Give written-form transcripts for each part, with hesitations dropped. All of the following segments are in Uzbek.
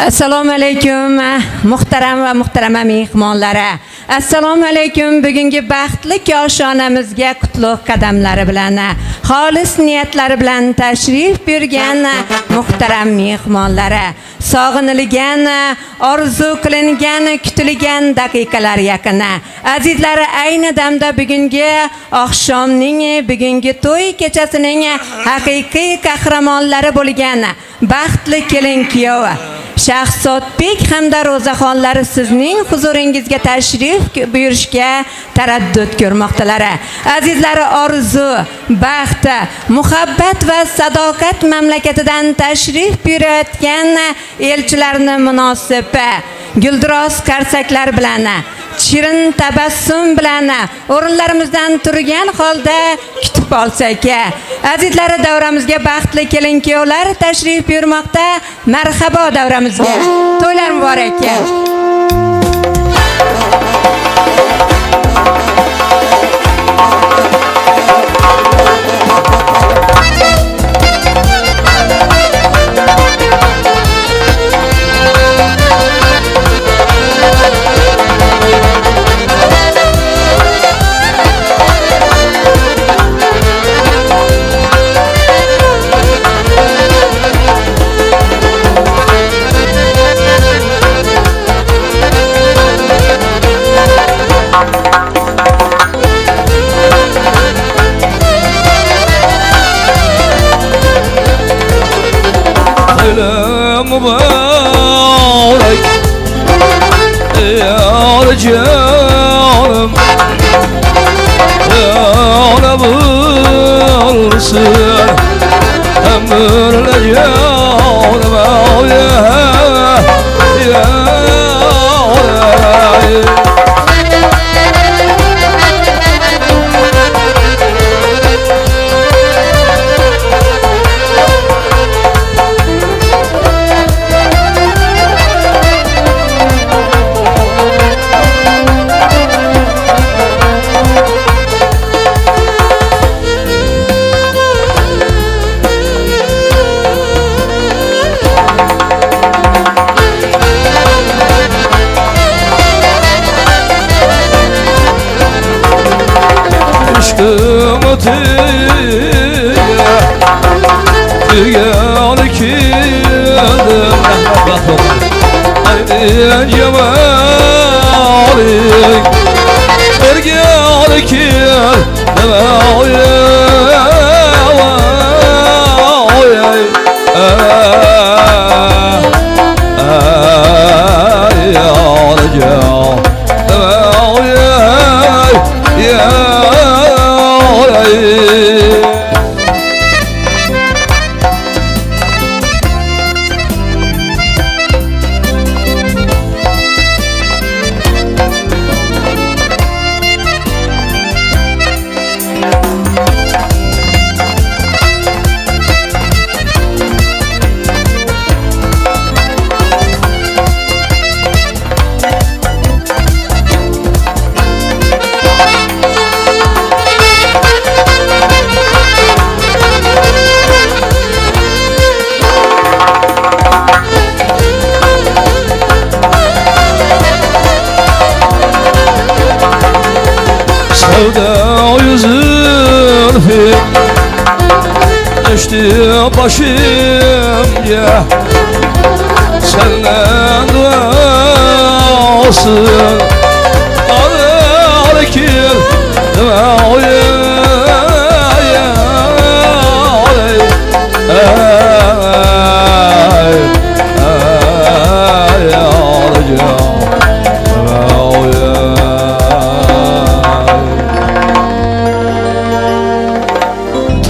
Assalomu alaykum muhtaram va muhtarama mehmonlari. Assalomu alaykum bugungi baxtli koshonamizga qutlug' qadamlari bilan, xolis niyatlari bilan tashrif buyurgan muhtaram mehmonlari. Sog'inilgan, orzu qilingan, kutilgan daqiqalar yaqin. Azizlar, ayni damda bugungi oqshomning, bugungi to'y kechasining haqiqiy qahramonlari bo'lgan baxtli kelin-kuyov Shahzodbek hamda Ro'zaxonlar sizning huzuringizga tashrif buyurishga taraddud ko'rmoqdalar. Azizlar, orzu, baxt, muhabbat va sadoqat mamlakatidan tashrif buyurayotgan elchilarni munosib guldiroz qarsaklar bilan, shirin tabassum bilan o'rinlarimizdan turgan holda kutib olsak. Azizlar, davramizga baxtli kelin-kuyovlar tashrif buyurmoqda. Marhabo davramizga. To'ylar muborak. Mübarek yar canım yana bulsun ömürle canım ya Tüyan kildim aynen cemalik Ergan kildim Sevda yüzülfü düştü başımca Senden duasın alır ki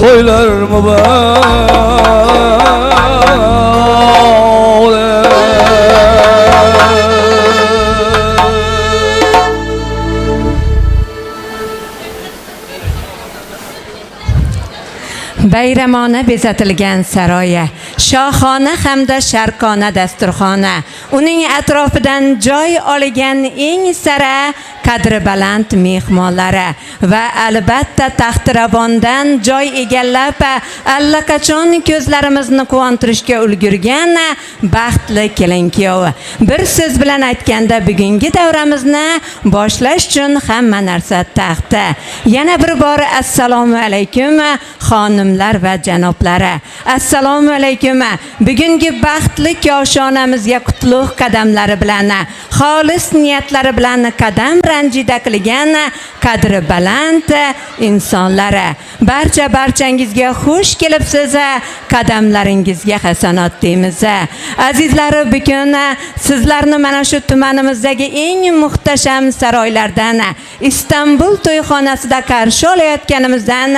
Toylar bayramona bezatilgan saroyi, shohona hamda sharqona dasturxoni, uning atrofidan joy olgan eng sara qadri baland mehmonlari va albatta taxtiravondan joy egallab allaqachon ko'zlarimizni quvontirishga ulgurgan baxtli kelin-kuyov. Bir so'z bilan aytganda bugungi davramizni boshlash uchun hamma narsa taxta. Yana bir bor assalomu alaykum xonimlar va janoblari. Assalomu alaykum. Bugungi baxtli koshonamizga qutlug' qadamlari bilan, xolis niyatlari bilan qadam ranjida qilgan qadri baland insonlar. Barchangizga xush kelibsiz. Qadamlaringizga hasanot deymiz. Azizlar, bugun sizlarni mana shu tumanimizdagi eng muhtasham saroylardan, Istanbul to'yxonasida qarshi olayotganimizdan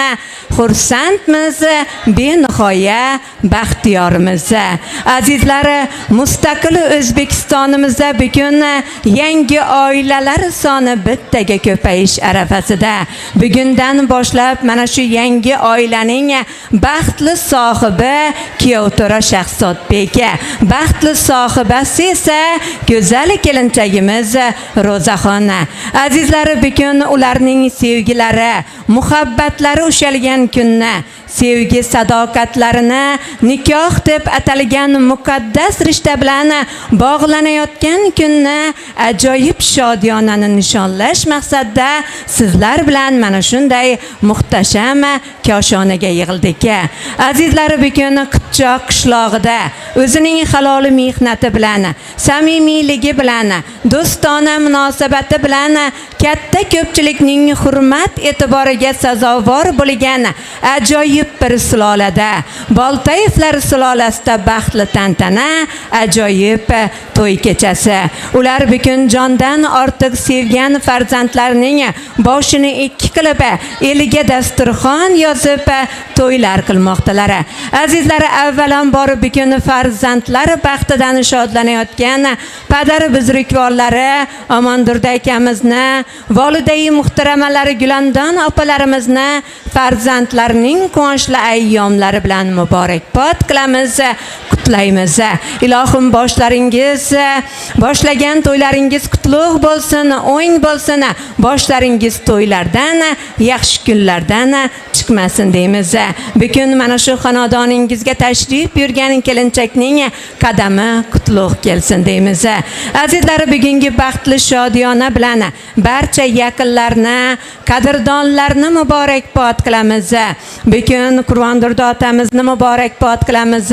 xursandmiz, benihoya baxtiyormiz. Azizlar, mustaqil O'zbekistonimizda bugun yangi oilalar soni bittaga ko'payish arafasida. Bugundan boshlab mana shu yangi oilaning baxtli sohibi Kiyovto'ra Shahzodbek, baxtli sohibasi esa go'zal kelinchagimiz Ro'zaxon. Azizlar, bugun ularning sevgilari, muhabbatlari ushalgan kunni, sevgi sadoqatlarini nikoh deb atalgan muqaddas rishta bilan bog'lanayotgan kunni ajoyib shodiyonani nishonlash maqsadida sizlar bilan mana shunday muhtasham koshonaga yig'ildik. Azizlar, bugun Qipchoq qishlog'ida o'zining halol mehnati bilan, samimiyligi bilan, do'stona munosabati bilan katta ko'pchilikning hurmat e'tiboriga sazovor bo'lgan ajoyib bir sulolada, Boltayevlar sulolasida baxtli tantana, ajoyib to'y kechasi. Ular bugun jondan ortiq sevgan farzandlarining boshini ikki qilib, eliga dasturxon yozib to'ylar qilmoqdalar. Azizlar, avvalambor bugun farzandlar baxtidan shodlanayotgan padar buzrukvorlari Amondurda akamizni, volidai muhtaramalari Gulandon opalarimizni farzandlarining quvonchli ayyomlari bilan muborakbod qilamiz, qutlaymiz. Ilohim boshlagan to'ylaringiz qutlug' bo'lsin, o'ng bo'lsin. Boshlaringiz to'ylardan, yaxshi kunlardan chiqmasin deymiz. Bugun mana shu xonadoningizga tashrif buyurgan kelinchakning qadami qutlug' kelsin deymiz. Azizlar, bugungi baxtli shodiyona bilan barcha yaqinlarni, qadrdonlarni muborakbod qilamiz. Bugun Qurvondirda otamizni muborakbod qilamiz.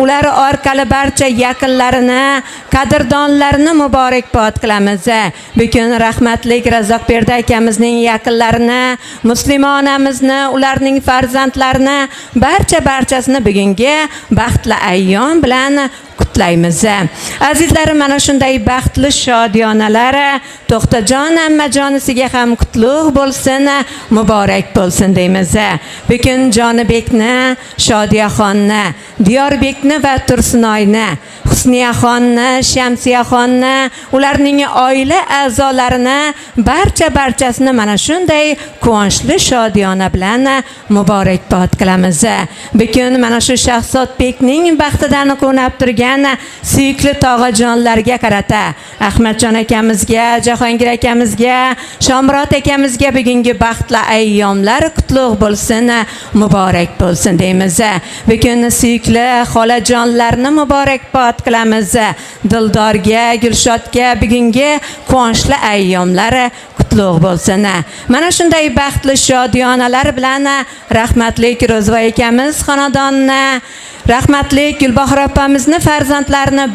Ular orqali barcha yaqinlarini, qadrdonlarini muborakbod qilamiz. Bugun rahmatli Razzoqberdi akamizning yaqinlarini, muslimonamizni, ularning farzandlarini, barchasini bugungi baxtli ayyom bilan qutlaymiz. Azizlar, mana shunday baxtli shodiyonalar To'xtajon ammajonisiga ham qutlug' bo'lsin, muborak bo'lsin deymiz. Bugun Jonibekni, Shodiyaxonni, Diyorbekni va Tursunoyni, Husniyaxonni, Shamsiyaxonni, ularning oila a'zolarini barchasini mana shunday quvonchli shodiyona bilan muborakbod qilamiz. Bugun mana shu Shahzodbekning baxtidan quvnab turgan suyukli tog'ajonlarga qarata Ahmadjon akamizga, Jahongir akamizga, Shomurod akamizga bugungi baxtli ayyomlar qutlug' bo'lsin, muborak bo'lsin deymiz. Bugun suyukli xolajonlarni muborakbod qilamiz. Dildorga, Gulshodga bugungi quvonchli ayyomlar qutlug' bo'lsin. Mana shunday baxtli shodiyonalar bilan rahmatli Ro'zvoy akamiz xonadonni, rahmatli Gulbahor opamizni farzandlarini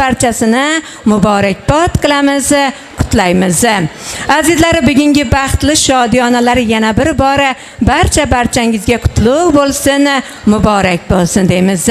barchasini muborakbod qilamiz, qutlaymiz. Azizlar, bugungi baxtli shodiyonalar yana bir bor barchangizga qutlug' bo'lsin, muborak bo'lsin deymiz.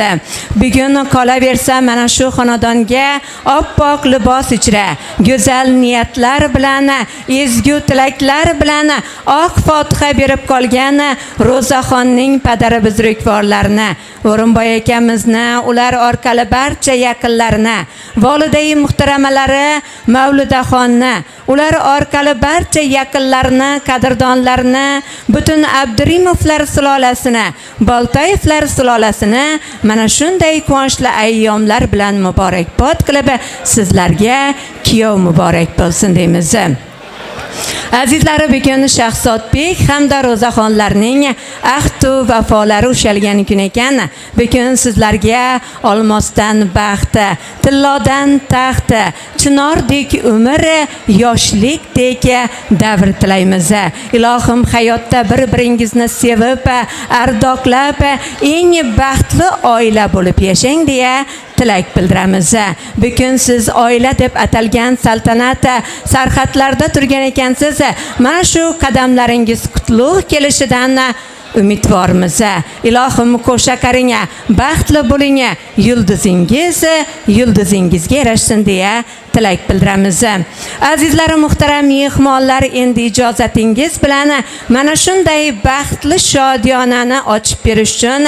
Bugun qolaversa mana shu xonadonga oppoq libos ichra, go'zal niyatlar bilan, ezgu tilaklar bilan oq fotiha berib qolgan Ro'zaxonning padari buzrukvorlarini, O'rinboy akamizni, ular orqali barcha yaqinlarini, volidai muhtaramalari Mavludaxonni, ular orqali barcha yaqinlarini, qadrdonlarini, butun Abdurimovlar sulolasini, Boltayevlar sulolasini mana shunday quvonchli ayyomlar bilan muborakbod qilib, sizlarga kuyov muborak bo'lsin deymiz. Azizlar, bugun Shahzodbek hamda Ro'zaxonlarning ahd va vafolari ushalgan kun ekan. Bugun sizlarga olmosdan baxt, tillodan taxt, chinordek umr, yoshlikdek davr tilaymiz. Ilohim hayotda bir-biringizni sevib, ardoqlab, eng baxtli oila bo'lib yashang deya tilak bildiramiz. Bugun siz oila deb atalgan saltanat sarhadlarda turgan ekansiz. Mana shu qadamlaringiz qutlug' kelishidan umidvormiz. Ilohim qo'shaqaring, baxtli bo'ling, yulduzingizga erishsin deya tilak bildiramiz. Azizlar, muhtaram mehmonlar, endi ijozatingiz bilan mana shunday baxtli shodiyonani ochib berish uchun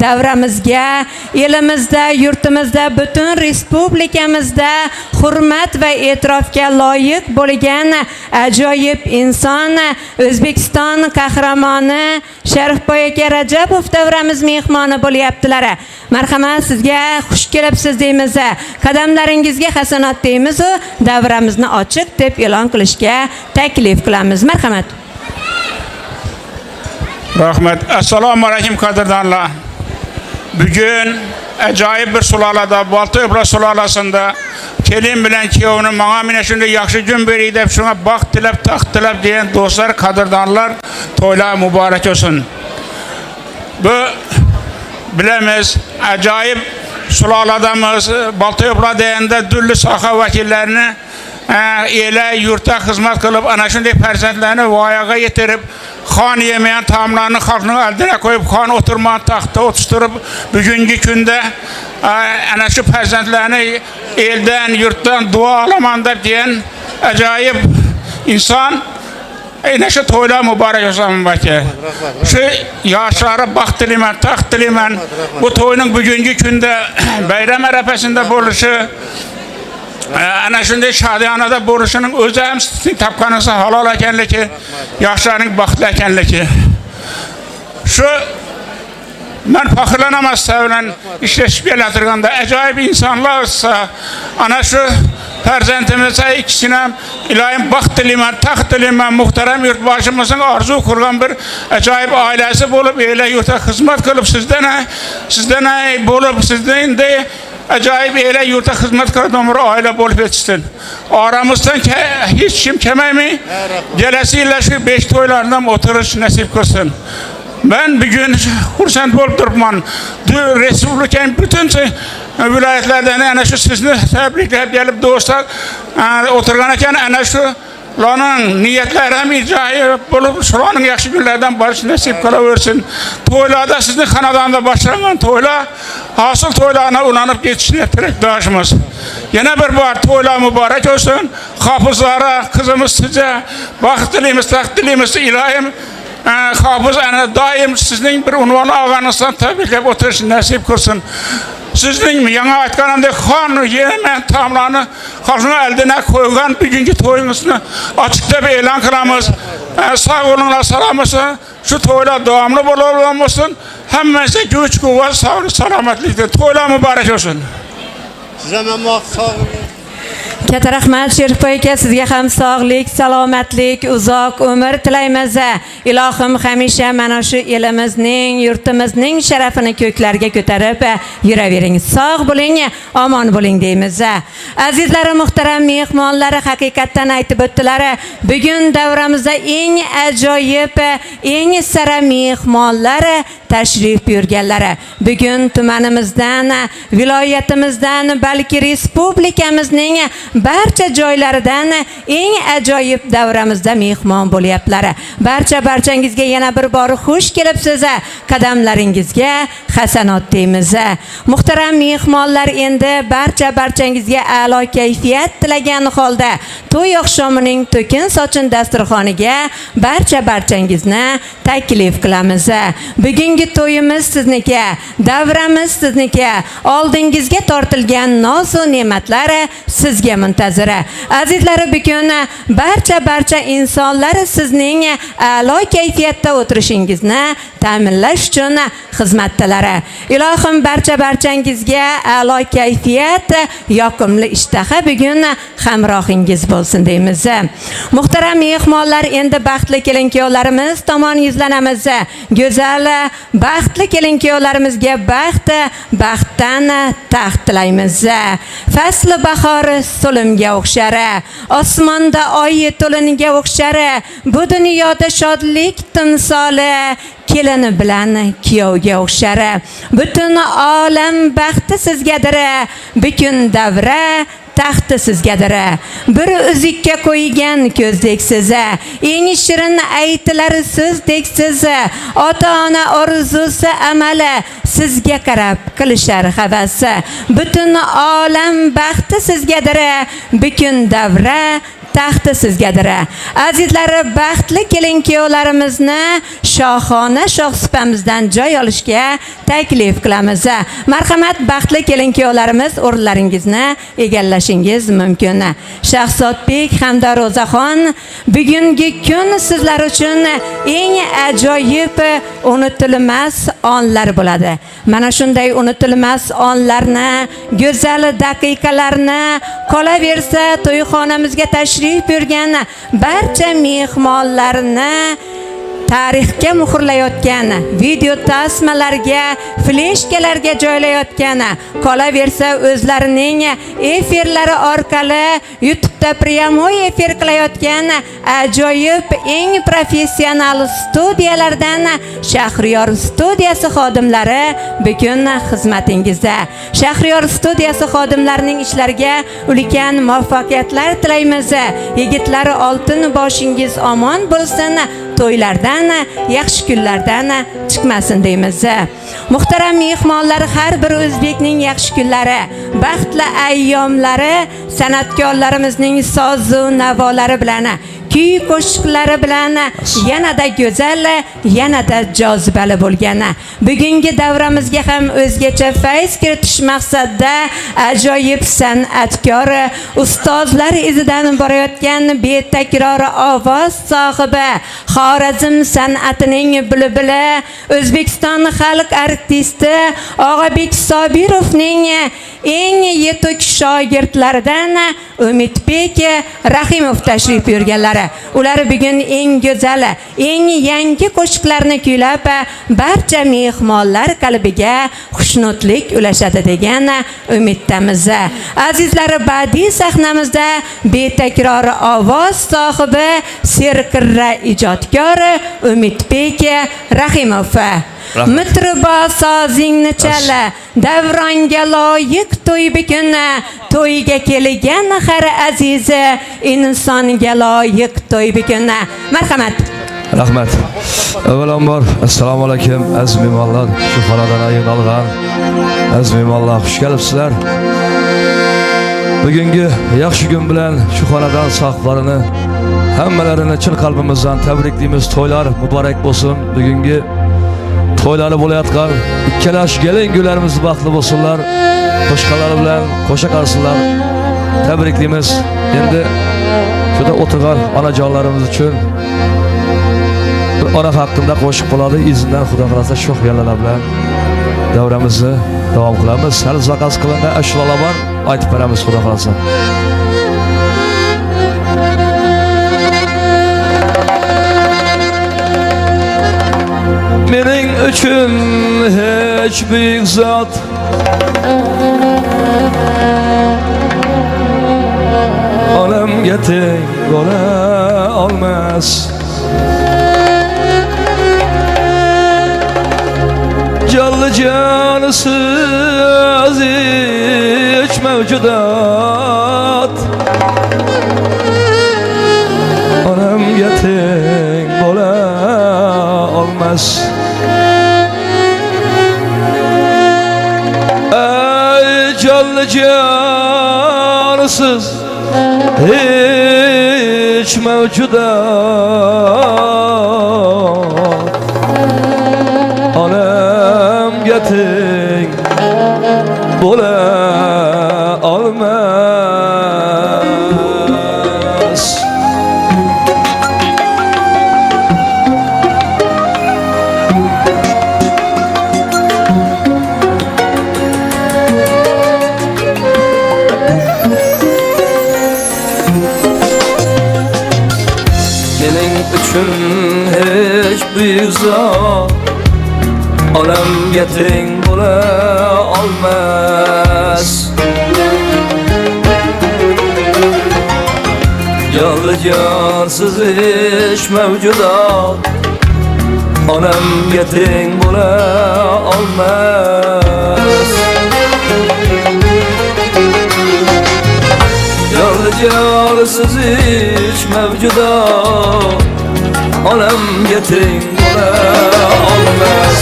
davramizga, elimizda, yurtimizda, butun respublikamizda hurmat va e'tirofga loyiq bo'lgan ajoyib inson, O'zbekiston qahramoni Sharifboy aka Rajabov davramiz mehmoni bo'lyaptilar. Marhamat, sizga xush kelibsiz deymiz. Qadamlaringizga hasanat deymiz. Davramizni ochiq deb e'lon qilishga taklif qilamiz. Marhamat. Rahmat. Assalomu alaykum qadrdonlar. Bugun ajoyib bir sulolada, Boltaobra sulolasida kelin bilan kuyovni menga mana shunday yaxshi kun bering deb shunga baxt tilab, taxt tilab degan do'stlar, qadrdonlar, to'ylar muborak bo'lsin. Bu bilamiz, ajoyib suloladamiz. Boltaobra deganda turli soha vakillarini ela yurtda xizmat qilib, ana shunday farzandlarni voyaga yetirib, xon yemagan taomlarni xalqning oldiga qo'yib, xon o'tirgan taxtda o'tirib, bugungi kunda ana shu farzandlarni eldan, yurtdan duo olaman deb degan ajoyib inson. Aynan shu to'ylar muborak bo'lsin baka. Shu yoshlari baxt tilayman, taxt tilayman. Bu to'yning bugungi kunda bayram arafasida bo'lishi, ana shunday shodiyonada bo'lishining o'zi ham sizning topganingiz halol ekanligi, yoshlarning baxtli ekanligi. Shu men faxrlanaman sizlar bilan ishlashib kelaturganda ajoyib insonlar olsa, ana shu farzandimizga ikkisini ham ilohim baxt tilayman, taxt tilayman. Muhtaram yurtboshimizning orzu qurgan bir ajoyib oilasi bo'lib, ela yurtga xizmat qilib, sizdan bo'lib, sizdan ajoyib ela yurtga xizmat qilgan umr oila bo'lib yetishsin. Oramizdan hech kim kelmaymi? Kelasi yillar shu 5 to'ylardan o'tirish nasib qilsin. Ben bugün xursand bo'lib turibman. Respublikaning butun viloyatlardan ana shu sizni tabriklab kelib do'stlar o'tirgan ekan. Ana shu ularning niyatlari ham ijobiy bo'lib, shularning yaxshi kunlardan borish nasib qilaversin. To'ylarda sizning xonadonda boshlangan to'ylar, hosil to'ylarni ulanib ketishini tilakdoshimiz. Yana bir bor to'ylar muborak bo'lsin. Hofizlari qizimiz sizga baxt tilaymiz, taxt tilaymiz. Ilohim Hofiz ana doim sizning bir unvon olganingizdan tabriklab o'tirish nasib qilsin. Sizning yangi aytganimdek xon yemen taomlarni xalqning oldiga qo'ygan bugungi to'yingizni ochiq deb e'lon qilamiz. Sog' bo'linglar, salomat bo'lsin. Shu to'ylar davomli bo'laversin. Hammasiga kuch-quvvat, sog'lik, salomatlikda to'ylar muborak bo'lsin. Sizga ham sog' Katta rahmat Sherifboy aka, sizga ham sog'lik, salomatlik, uzoq umr tilaymiz. Ilohim hamisha mana shu elimizning, yurtimizning sharafini ko'klarga ko'tarib yuravering. Sog' bo'ling, omon bo'ling deymiz. Azizlar, muhtaram mehmonlar, haqiqatdan aytib o'tdilar. Bugun davramizda eng ajoyib, eng sara mehmonlar tashrif buyurganlar. Bugun tumanimizdan, viloyatimizdan, balki respublikamizning barcha joylaridan eng ajoyib davramizda mehmon bo'lyaptilar. Barchangizga yana bir bor xush kelibsiz. Qadamlaringizga hasanat deymiz. Muhtaram mehmonlar, endi barchangizga a'lo kayfiyat tilagan holda to'y oqshomining to'kin sochin dasturxoniga barchangizni taklif qilamiz. Bugungi bugungi to'yimiz sizniki, davramiz sizniki. Oldingizga tortilgan noz-u ne'matlar sizga muntazir. Azizlar, bugun barcha insonlar sizning a'lo kayfiyatda o'tirishingizni ta'minlash uchun xizmatdalar. Ilohim barchangizga a'lo kayfiyat, yoqimli ishtaha bugun hamrohingiz bo'lsin deymiz. Muhtaram mehmonlar, endi baxtli kelin-kuyovlarimiz tomon yuzlanamiz. Go'zal, baxtli kelin-kuyovlarimizga baxtdan taxt tilaymiz. Fasli bahor so'limga o'xshar, osmonda oy to'liniga o'xshar. Bu dunyoda shodlik timsoli kelini bilan kuyovga o'xshar. Butun olam baxti sizgadir, bukun davra taxti sizgadir. Bir uzikka qo'ygan ko'zdeksiz, eng shirin aytilar so'zdeksiz. Ota-ona orzusi amali sizga qarab qilishar havas. Butun olam baxti sizgadir, bukun davra taxti sizgadir. Azizlar, baxtli kelin-kuyovlarimizni shohona shohsupamizdan joy olishga taklif qilamiz. Marhamat, baxtli kelin-kuyovlarimiz, o'rinlaringizni egallashingiz mumkin. Shahzodbek hamda Ro'zaxon, bugungi kun sizlar uchun eng ajoyib, unutilmas onlar bo'ladi. Mana shunday unutilmas onlarni, go'zal daqiqalarni, qolaversa to'yxonamizga tashrif buyurgan barcha mehmonlarni tarixga muhrlayotgan, video tasmalarga, fleshkalarga joylayotgan, qolaversa o'zlarining efirlari orqali YouTube'da pryamoy efir qilayotgan ajoyib, eng professional studiyalardan Shahriyor studiyasi xodimlari bugun xizmatingizda. Shahriyor studiyasi xodimlarining ishlariga ulkan muvaffaqiyatlar tilaymiz. Yigitlar, oltin boshingiz omon bo'lsin, to'ylardan, yaxshi kunlardan chiqmasin deymiz. Muhtaram mehmonlar, har bir o'zbekning yaxshi kunlari, baxtli ayyomlari san'atkorlarimizning so'z va navolari bilan, kuy qo'shiqlari bilan yanada go'zal, yanada jozibali bo'lgan. Bugungi davramizga ham o'zgacha fayz kiritish maqsadida ajoyib san'atkor, ustozlar izidan borayotgan betakror ovoz sohibi, Xorazm san'atining bulbuli, O'zbekiston xalq artisti Og'abek Sobirovning eng yetuk shogirdlaridan Umidbek Rahimov tashrif buyurganlar. Ular bugun eng go'zal, eng yangi qo'shiqlarni kuylab barcha mehmonlar qalbiga xushnudlik ulashadi degan umiddamiz. Azizlar, badiiy sahnamizda betakror ovoz sohibi, serqirra ijodkor Umidbek Rahimov. Mitrba sozingni chala, davronga loyiq to'y bugun, to'yga kelgan har aziz, insonga loyiq to'y bugun. Marhamat. Rahmat. Avvalambor assalomu alaykum aziz mehmonlar, shu xonadan aylangan aziz mehmonlar, xush kelibsizlar. Bugungi yaxshi kun bilan shu xonadan sohiblarini hammalarini chin qalbimizdan tabriklaymiz. To'ylar muborak bo'lsin. Bugungi to'ylari bo'layotgan ikkalash kelin-kuylarimiz baxtli bo'lsinlar. Qo'shiqlar bilan qo'sha qarsinlar. Tabriklaymiz. Endi juda o'tirgan onajonlarimiz uchun bir ona haqida qo'shiq bo'ladi. Izindan Xudo xolasa shu xiyonlar bilan davramizni davom qilamiz. Hali zakaz qilingan ashulalar bor, aytib beramiz Xudo xolasa. Mening uchun hech buyuk zot onamga teng bo'la olmas. Jalli jonisiz hech mavjudot onamga teng bo'la olmas. Ey jalli jonisiz hech mavjudot onam geting bo'la olmas. Mening uchun hech bir zot olamga teng bo'la olmas. Yolg'izsiz hech mavjudot olamga teng bo'la olmas. Yolg'izsiz hech mavjudot olamga teng bo'la olmas.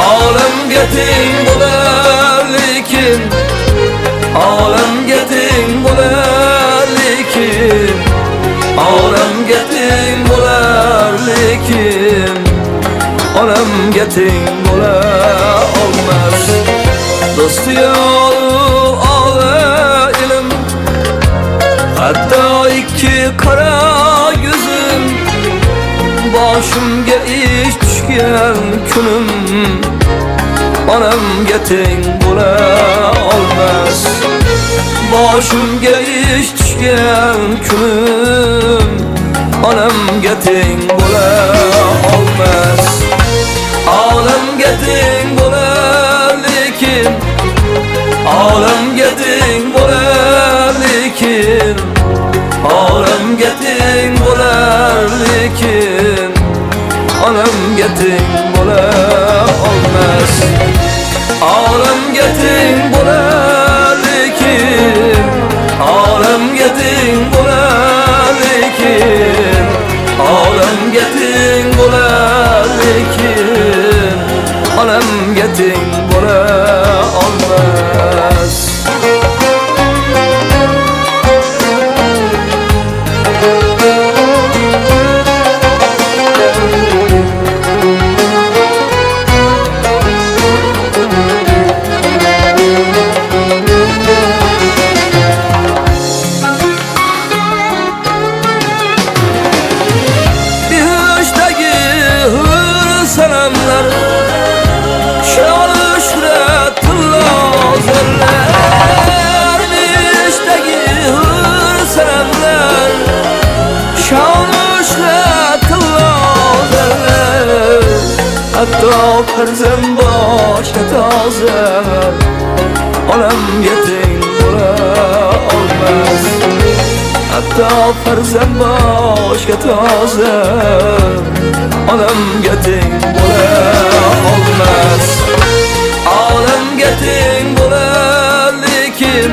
Olamga teng bo'lar lekin, olamga teng bo'lar lekin, olamga teng bo'lar lekin, olamga teng bo'la olmas. Do'sti yo'q ola ilm, hatto ikki qora gözüm, boshimga ish tushgan kunim onamga teng bo'la olmas. Boshimga ish tushgan kunim onamga teng bo'la olmas. Olamga teng bo'lar lekin, olamga teng bo'lar lekin, olamga teng bo'lar lekin, olamga teng bo'la olmas. Olamga teng bo'lar lekin, olamga teng bo'lar lekin, olamga teng bo'lar lekin, olamga teng bo'la olmas. Selamlar, şanı şüretullah zerler. İşteki hür selamlar, şanı şüretullah zerler. Hatta ferzem başka tazer, olamga teng bo'la olmas. Hatta ferzem başka tazer, olamga teng bo'la olmas. Olamga teng bo'lar lekin,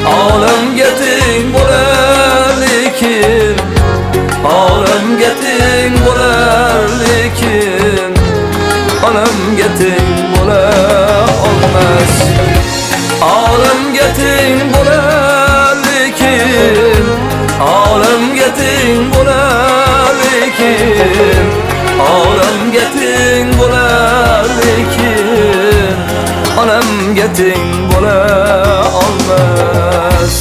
olamga teng bo'lar lekin, olamga teng bo'lar lekin, olamga teng bo'la olmas. Olamga teng bo'lar lekin, olamga teng bo'lar lekin, olamga teng bo'lar lekin, olamga teng bo'la olmas.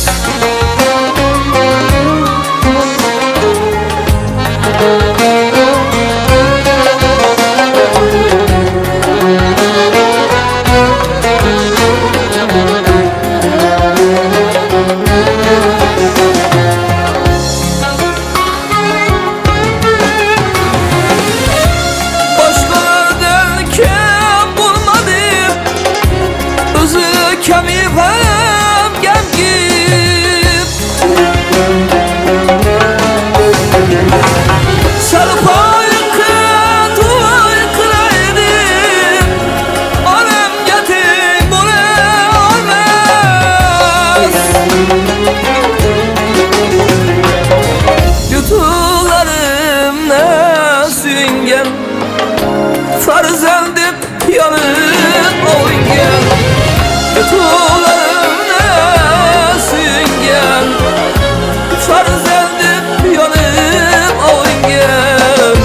Kemifem gemgip sarpay kıtay kıraydım, olamga teng bo'la olmas. Yutularımna suyungan farzandim yonib o'yingan. Yutularımna suyungan farzandim yonib o'yingan.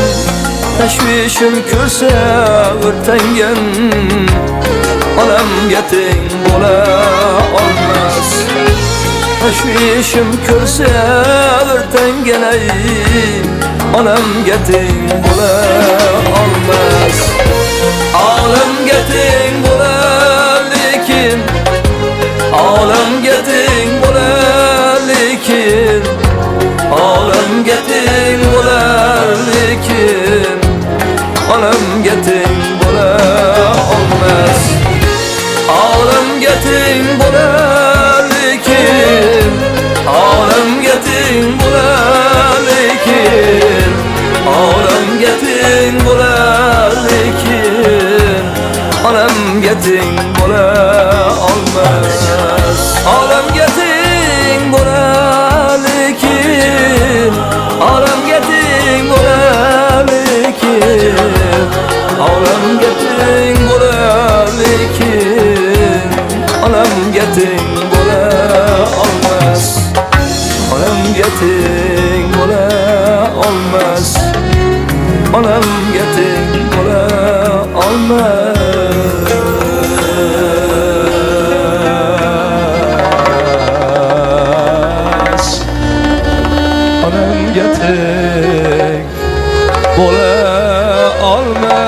Tashvish Tashvishim ko'rsa o'rtangan onamga teng bo'la olmas. Tashvishim ko'rsa o'rtangan ay onamga teng bo'la olmas. Olamga teng bo'lar lekin, olamga teng bo'lar lekin, olamga teng bo'lar lekin, olamga teng bo'la olmas. Olamga teng bo'lar lekin, olamga teng bo'lar lekin, olamga teng bo'lar lekin, olamga teng bo'la olmas. Olamga teng bo'lar lekin, olamga teng bo'lar lekin, olamga teng bo'lar lekin, olamga teng bo'la olmas. Olamga teng bo'la olmas. Olamga teng bo'la olmas. Onamga teng bo'la olmas.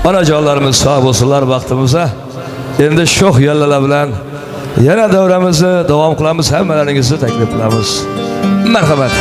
Onajonlarimiz sog' bo'lsinlar vaqtimizda. Endi sho'x yallalar bilan yana davramizni davom qilamiz. Hammalaringizni taklif qilamiz. Marhamat.